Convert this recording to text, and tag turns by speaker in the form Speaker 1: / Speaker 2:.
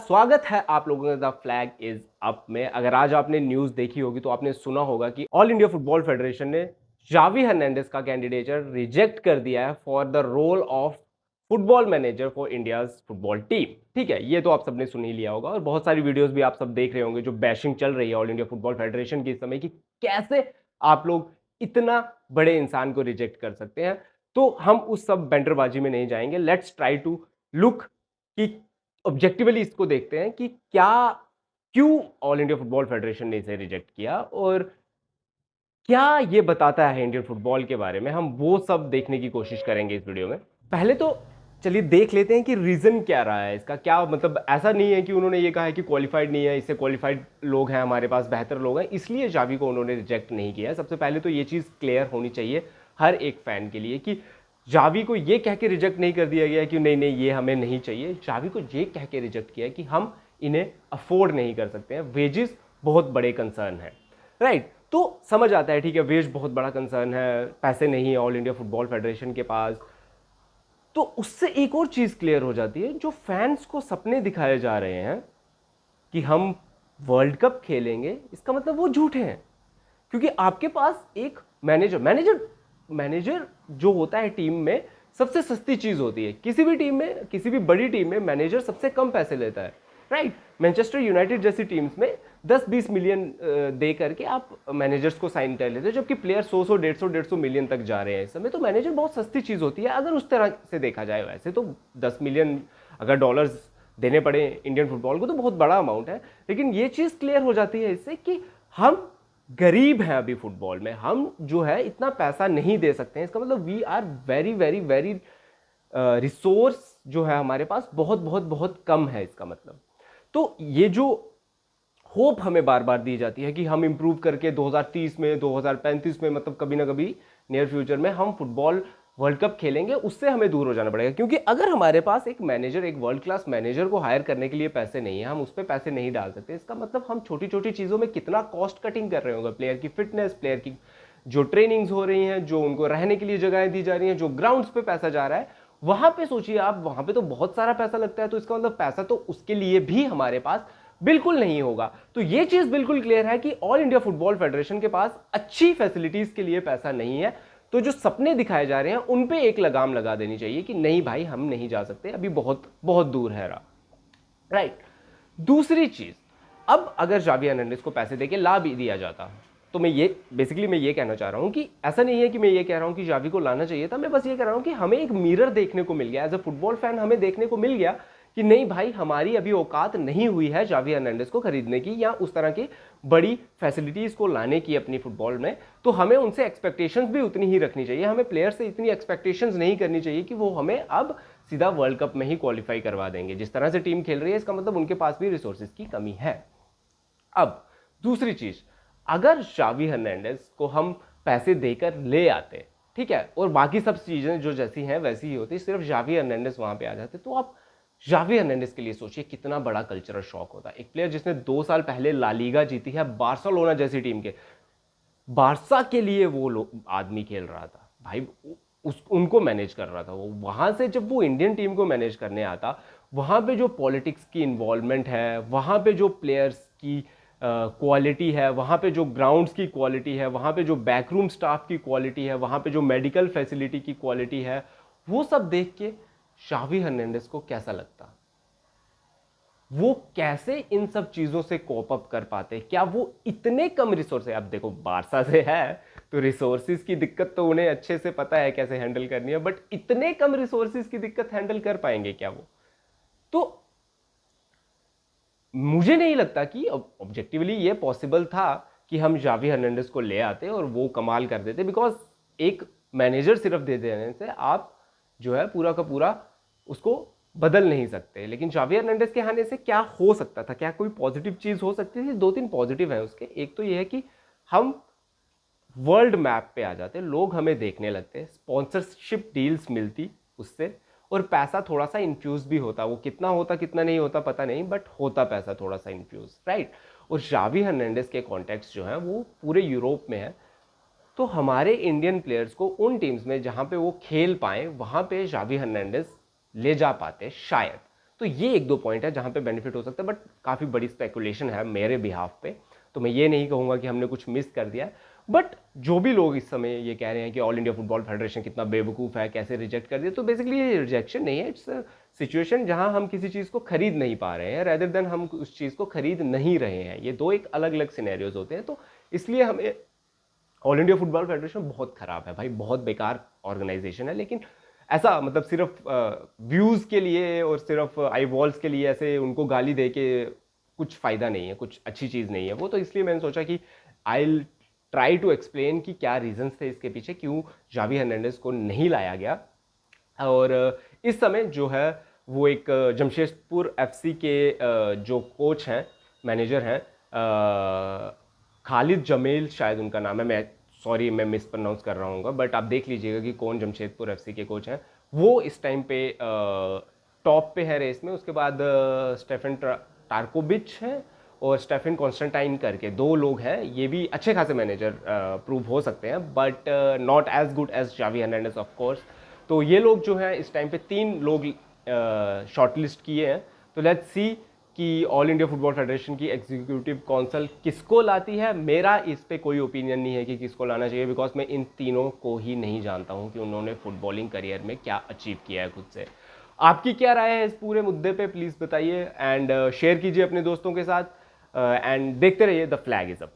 Speaker 1: स्वागत है आप लोगों का द फ्लैग इज अप में। अगर आज आपने न्यूज़ देखी होगी तो आपने सुना होगा कि ऑल इंडिया फुटबॉल फेडरेशन ने जावी हर्नांडेज का कैंडिडेचर रिजेक्ट कर दिया है for the role of football manager for India's football team. ठीक है, ये तो आप सबने सुन ही लिया होगा और बहुत सारी वीडियोस भी आप सब देख रहे होंगे जो बैशिंग चल रही है ऑल इंडिया फुटबॉल फेडरेशन की इस समय कि कैसे आप लोग इतना बड़े इंसान को रिजेक्ट कर सकते हैं। तो हम उस सब बैंडरबाजी में नहीं जाएंगे। लेट्स ट्राई टू लुक कि ऑब्जेक्टिवली इसको देखते हैं कि क्यों ऑल इंडिया फुटबॉल फेडरेशन ने इसे रिजेक्ट किया और क्या ये बताता है इंडियन फुटबॉल के बारे में। हम वो सब देखने की कोशिश करेंगे इस वीडियो में। पहले तो चलिए देख लेते हैं कि रीजन क्या रहा है इसका। क्या मतलब ऐसा नहीं है कि उन्होंने ये कहा है कि क्वालिफाइड नहीं है, इससे क्वालिफाइड लोग हैं हमारे पास, बेहतर लोग हैं, इसलिए जावी को उन्होंने रिजेक्ट नहीं किया है। सबसे पहले तो ये चीज़ क्लियर होनी चाहिए हर एक फैन के लिए कि जावी को ये कह के रिजेक्ट नहीं कर दिया गया कि नहीं नहीं ये हमें नहीं चाहिए। जावी को ये कह के रिजेक्ट किया कि हम इन्हें अफोर्ड नहीं कर सकते हैं, वेजेस बहुत बड़े कंसर्न है, राइट। तो समझ आता है, ठीक है, वेज बहुत बड़ा कंसर्न है, पैसे नहीं है ऑल इंडिया फुटबॉल फेडरेशन के पास। तो उससे एक और चीज क्लियर हो जाती है, जो फैंस को सपने दिखाए जा रहे हैं कि हम वर्ल्ड कप खेलेंगे, इसका मतलब वो झूठे हैं। क्योंकि आपके पास एक मैनेजर मैनेजर मैनेजर जो होता है टीम में, सबसे सस्ती चीज होती है। किसी भी टीम में, किसी भी बड़ी टीम में मैनेजर सबसे कम पैसे लेता है, राइट। मैनचेस्टर यूनाइटेड जैसी टीम्स में 10-20 मिलियन दे करके आप मैनेजर्स को साइन कर लेते हो, जबकि प्लेयर 100-100, 150-150 मिलियन तक जा रहे हैं इस समय। तो मैनेजर बहुत सस्ती चीज होती है अगर उस तरह से देखा जाए। वैसे तो 10 मिलियन अगर डॉलर्स देने पड़े इंडियन फुटबॉल को तो बहुत बड़ा अमाउंट है, लेकिन ये चीज क्लियर हो जाती है इससे कि हम गरीब हैं अभी फुटबॉल में, हम जो है इतना पैसा नहीं दे सकते हैं। इसका मतलब we are very very very resource जो है हमारे पास बहुत बहुत बहुत कम है, इसका मतलब। तो ये जो होप हमें बार बार दी जाती है कि हम इंप्रूव करके 2030 में, 2035 में, मतलब कभी ना कभी नियर फ्यूचर में हम फुटबॉल वर्ल्ड कप खेलेंगे, उससे हमें दूर हो जाना पड़ेगा। क्योंकि अगर हमारे पास एक मैनेजर, एक वर्ल्ड क्लास मैनेजर को हायर करने के लिए पैसे नहीं है, हम उस पर पैसे नहीं डाल सकते, इसका मतलब हम छोटी छोटी चीज़ों में कितना कॉस्ट कटिंग कर रहे होंगे। प्लेयर की फिटनेस, प्लेयर की जो ट्रेनिंग्स हो रही हैं, जो उनको रहने के लिए जगहें दी जा रही हैं, जो ग्राउंड्स पे पैसा जा रहा है, वहां पे सोचिए आप, वहां पे तो बहुत सारा पैसा लगता है। तो इसका मतलब पैसा तो उसके लिए भी हमारे पास बिल्कुल नहीं होगा। तो ये चीज बिल्कुल क्लियर है कि ऑल इंडिया फुटबॉल फेडरेशन के पास अच्छी फैसिलिटीज के लिए पैसा नहीं है। तो जो सपने दिखाए जा रहे हैं उन पे एक लगाम लगा देनी चाहिए कि नहीं भाई, हम नहीं जा सकते, अभी बहुत बहुत दूर है रहा, राइट। दूसरी चीज, अब अगर जावी हर्नांडेज को पैसे देके ला भी दिया जाता, तो मैं ये कहना चाह रहा हूं कि ऐसा नहीं है कि मैं ये कह रहा हूं कि जावी को लाना चाहिए था। मैं बस ये कह रहा हूं कि हमें एक मिरर देखने को मिल गया, एज अ फुटबॉल फैन हमें देखने को मिल गया कि नहीं भाई, हमारी अभी औकात नहीं हुई है जावी हर्नांडेज को खरीदने की या उस तरह की बड़ी फैसिलिटीज को लाने की अपनी फुटबॉल में। तो हमें उनसे एक्सपेक्टेशंस भी उतनी ही रखनी चाहिए। हमें प्लेयर से इतनी एक्सपेक्टेशंस नहीं करनी चाहिए कि वो हमें अब सीधा वर्ल्ड कप में ही क्वालिफाई करवा देंगे। जिस तरह से टीम खेल रही है, इसका मतलब उनके पास भी रिसोर्सेज की कमी है। अब दूसरी चीज, अगर जावी हर्नांडेज को हम पैसे देकर ले आते, ठीक है, और बाकी सब चीजें जो जैसी हैं वैसी ही होती, सिर्फ जावी हर्नांडेज वहां पे आ जाते, तो आप जावी हर्नांडेज के लिए सोचिए कितना बड़ा कल्चरल शॉक होता। एक प्लेयर जिसने 2 साल पहले ला लीगा जीती है बार्सिलोना जैसी टीम के, बारसा के लिए वो आदमी खेल रहा था भाई, उनको मैनेज कर रहा था वो। वहां से जब वो इंडियन टीम को मैनेज करने आता, वहां पे जो पॉलिटिक्स की इन्वॉल्वमेंट है, वहां पे जो प्लेयर्स की क्वालिटी है, वहां पे जो ग्राउंड्स की क्वालिटी है, वहां पे जो बैकरूम स्टाफ की क्वालिटी है, वहां पे जो मेडिकल फैसिलिटी की क्वालिटी है, वो सब देख के जावी हर्नांडेज को कैसा लगता, वो कैसे इन सब चीजों से कोप अप कर पाते। क्या वो इतने कम रिसोर्स है, अब देखो बारसा से है तो रिसोर्सेज की दिक्कत तो उन्हें अच्छे से पता है कैसे हैंडल करनी है, बट इतने कम रिसोर्सेज की दिक्कत हैंडल कर पाएंगे क्या वो? तो मुझे नहीं लगता कि ऑब्जेक्टिवली ये पॉसिबल था कि हम जावी हर्नांडेज को ले आते और वो कमाल कर देते। बिकॉज एक मैनेजर सिर्फ दे देने से आप जो है पूरा का पूरा उसको बदल नहीं सकते। लेकिन जावी हर्नांडेज के आने से क्या हो सकता था, क्या कोई पॉजिटिव चीज हो सकती थी? 2-3 पॉजिटिव है उसके। एक तो ये है कि हम वर्ल्ड मैप पे आ जाते, लोग हमें देखने लगते, स्पॉन्सरशिप डील्स मिलती उससे, और पैसा थोड़ा सा इन्फ्यूज भी होता। वो कितना होता कितना नहीं होता पता नहीं, बट होता पैसा थोड़ा सा इन्फ्यूज, राइट। और जावी हर्नांडेज के कॉन्टेक्ट्स जो हैं वो पूरे यूरोप में है। तो हमारे इंडियन प्लेयर्स को उन टीम्स में जहां पे वो खेल पाए, वहां पे जावी हर्नांडेज ले जा पाते शायद। तो ये एक दो पॉइंट है जहाँ पे बेनिफिट हो सकता है, बट काफ़ी बड़ी स्पेकुलेशन है मेरे बिहाफ पे, तो मैं ये नहीं कहूँगा कि हमने कुछ मिस कर दिया। बट जो भी लोग इस समय ये कह रहे हैं कि ऑल इंडिया फुटबॉल फेडरेशन कितना बेवकूफ़ है, कैसे रिजेक्ट कर दिया, तो बेसिकली ये रिजेक्शन नहीं है, इट्स सिचुएशन जहां हम किसी चीज़ को खरीद नहीं पा रहे हैं, रेदर देन हम उस चीज़ को खरीद नहीं रहे हैं। ये दो एक अलग अलग सिनेरियोज होते हैं, तो इसलिए हमें ऑल इंडिया फुटबॉल फेडरेशन बहुत खराब है भाई, बहुत बेकार ऑर्गेनाइजेशन है। लेकिन ऐसा मतलब सिर्फ व्यूज़ के लिए और सिर्फ आई वॉल्स के लिए ऐसे उनको गाली दे के कुछ फ़ायदा नहीं है, कुछ अच्छी चीज़ नहीं है वो। तो इसलिए मैंने सोचा कि आई ट्राई टू एक्सप्लेन कि क्या रीजंस थे इसके पीछे, क्यों जावी हर्नांडेज को नहीं लाया गया। और इस समय जो है वो एक जमशेदपुर एफसी के जो कोच हैं, मैनेजर हैं, खालिद जमील शायद उनका नाम है, मैं सॉरी मैं मिस प्रोनाउंस कर रहा हूँ, बट आप देख लीजिएगा कि कौन जमशेदपुर एफसी के कोच हैं। वो इस टाइम पे टॉप पे है रेस में। उसके बाद स्टेफन टार्कोविच हैं और स्टेफन कॉन्स्टेंटाइन करके दो लोग हैं, ये भी अच्छे खासे मैनेजर प्रूव हो सकते हैं, but not as good as Xavi Hernandez of course. तो ये लोग जो हैं इस टाइम पे 3 लोग शॉर्टलिस्ट किए हैं। तो लेट्स सी कि ऑल इंडिया फुटबॉल फेडरेशन की एग्जीक्यूटिव काउंसिल किसको लाती है। मेरा इस पे कोई ओपिनियन नहीं है कि किसको लाना चाहिए, बिकॉज मैं इन तीनों को ही नहीं जानता हूं कि उन्होंने फुटबॉलिंग करियर में क्या अचीव किया है खुद से। आपकी क्या राय है इस पूरे मुद्दे पे, प्लीज़ बताइए एंड शेयर कीजिए अपने दोस्तों के साथ एंड देखते रहिए द फ्लैग इज अप।